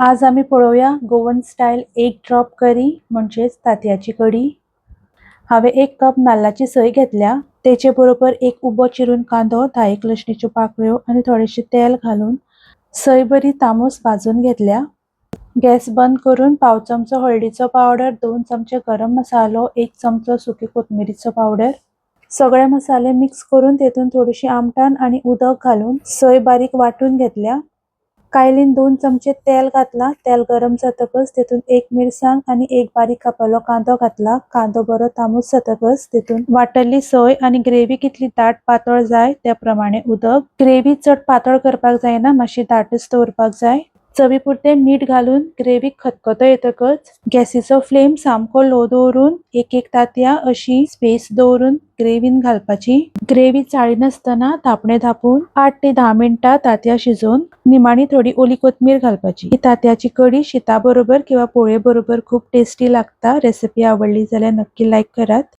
आज आम्ही पळोवया गोवन स्टाईल एक ड्रॉप करी म्हणजेच तांतयाची कडी। हांवें 1 कप नाल्लाची सोय घेतल्या। तेचे बरोबर एक उबो चिरून कांदो, 10 लसणीच्यो पाकळ्यो आणि थोडेशे तेल घालून सोय बरी तामूस भाजून घेतल्या। गॅस बंद करून पाव चमचो हळदीचो पावडर, 2 चमचे गरम मसालो, 1 चमचो सुकी कोथमिरीचो पावडर, सगळे मसाले मिक्स करून तेतून थोडीशी आमटाण आणि उदक घालून सोय बारीक वाटून घेतल्या। कायलीन 2 चमचे तेल घातला। तेल गरम जातकच तेतून 1 मिरसांग आणि 1 बारीक कापलो कांदो घातला। कांदो बरो तामूस जातकच तेतून वाटल्ली सोय आणि ग्रेव्ही कितली दाट पातळ जाय त्या प्रमाणे उदक। ग्रेव्ही चड पातळ करपाक जायना, मातशी दाटच दवरपाक जाय। चवीपुरते मीठ घालून ग्रेव्ही खतखतो येतकच गॅसीचो फ्लेम सामको लो दवरून एक तांतयां अशी स्पेस दवरून ग्रेव्हीन घालपाची। ग्रेव्ही चाळीनासतना धापणे धापून 8 ते 10 मिनिटां तांतयां शिजोवन निमाणी थोडी ओली कोथमीर घालपाची। ही तांतयाची कडी शीता बरोबर किंवा पोळे बरोबर खूप टेस्टी लागता। रेसिपी आवडली जाल्यार नक्की लाईक करात।